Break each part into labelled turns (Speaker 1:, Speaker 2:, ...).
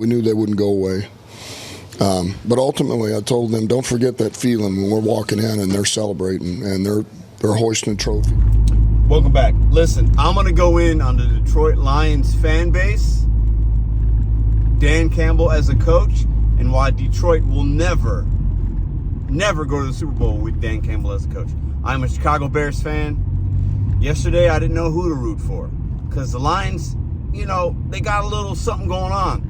Speaker 1: We knew they wouldn't go away. But ultimately, I told them, don't forget that feeling when we're walking in and they're celebrating and they're hoisting a trophy.
Speaker 2: Welcome back. Listen, I'm going to go in on the Detroit Lions fan base, Dan Campbell as a coach, and why Detroit will never go to the Super Bowl with Dan Campbell as a coach. I'm a Chicago Bears fan. Yesterday, I didn't know who to root for because the Lions, they got a little something going on.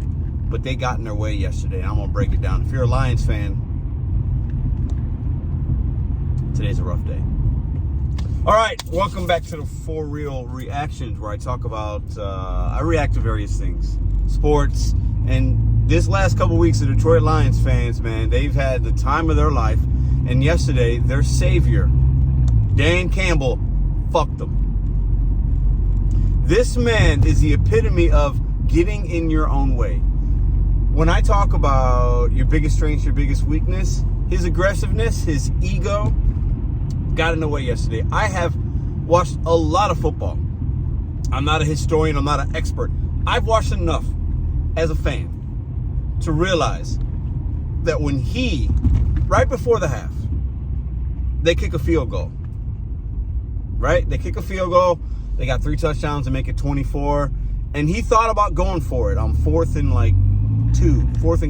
Speaker 2: But they got in their way yesterday. I'm going to break it down. If you're a Lions fan, today's a rough day. All right, welcome back to the For Real Reactions, where I talk about, I react to various things, sports. And this last couple weeks, the Detroit Lions fans, man, they've had the time of their life. And yesterday, their savior, Dan Campbell, fucked them. This man is the epitome of getting in your own way. When I talk about your biggest strength, your biggest weakness, his aggressiveness, his ego got in the way yesterday. I have watched a lot of football. I'm not a historian. I'm not an expert. I've watched enough as a fan to realize that when right before the half, they kick a field goal, right? They kick a field goal. They got 3 touchdowns to make it 24. And he thought about going for it on fourth and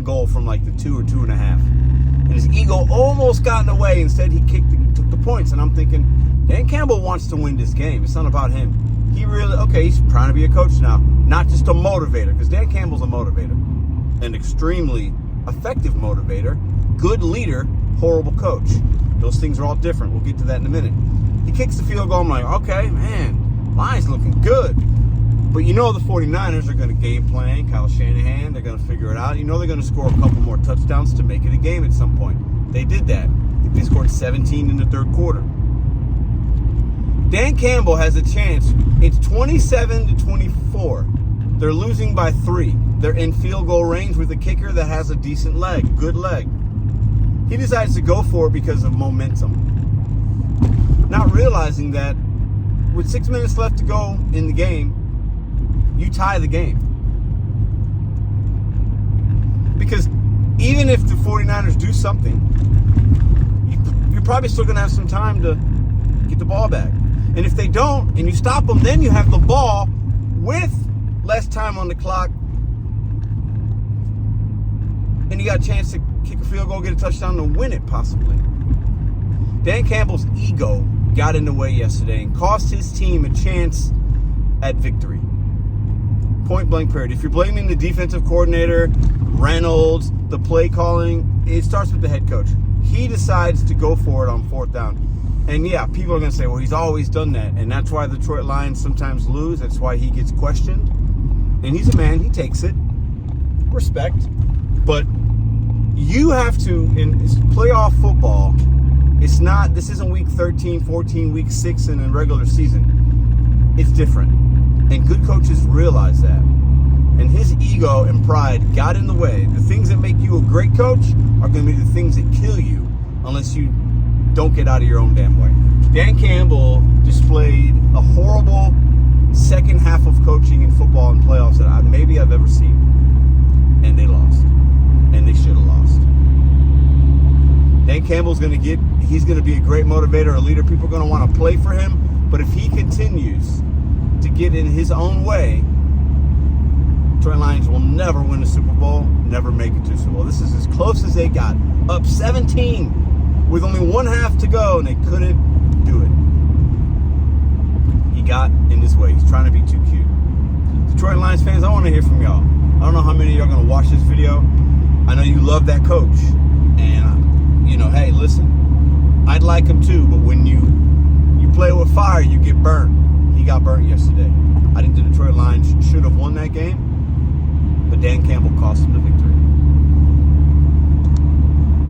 Speaker 2: goal from like the 2 or 2.5. And his ego almost got in the way. Instead, he took the points. And I'm thinking, Dan Campbell wants to win this game. It's not about him. He's trying to be a coach now, not just a motivator, because Dan Campbell's a motivator, an extremely effective motivator, good leader, horrible coach. Those things are all different. We'll get to that in a minute. He kicks the field goal. I'm like, okay, man, Lions looking good. But the 49ers are going to game plan. Kyle Shanahan, they're going to figure it out. They're going to score a couple more touchdowns to make it a game at some point. They did that. They scored 17 in the third quarter. Dan Campbell has a chance. It's 27-24. They're losing by 3. They're in field goal range with a kicker that has a decent leg, good leg. He decides to go for it because of momentum. Not realizing that with 6 minutes left to go in the game, you tie the game. Because even if the 49ers do something, you're probably still going to have some time to get the ball back. And if they don't, and you stop them, then you have the ball with less time on the clock. And you got a chance to kick a field goal, get a touchdown, to win it possibly. Dan Campbell's ego got in the way yesterday and cost his team a chance at victory. Point blank period. If you're blaming the defensive coordinator, Reynolds, the play calling, it starts with the head coach. He decides to go for it on 4th down. And yeah, people are going to say, well, he's always done that. And that's why the Detroit Lions sometimes lose. That's why he gets questioned. And he's a man. He takes it. Respect. But you have to, in playoff football, this isn't week 13, 14, week 6 in a regular season. It's different. And good coaches realize that. And his ego and pride got in the way. The things that make you a great coach are going to be the things that kill you unless you don't get out of your own damn way. Dan Campbell displayed a horrible second half of coaching in football and playoffs that I've ever seen. And they lost. And they should have lost. Dan Campbell's he's going to be a great motivator, a leader. People are going to want to play for him. But if he continues to get in his own way, Detroit Lions will never win a Super Bowl, never make it to a Super Bowl. This is as close as they got. Up 17 with only 1 half to go, and they couldn't do it. He got in his way. He's trying to be too cute. Detroit Lions fans, I want to hear from y'all. I don't know how many of y'all are going to watch this video. I know you love that coach. And, hey, listen, I'd like him too, but when you play with fire, you get burnt. He got burnt yesterday. I think the Detroit Lions should have won that game.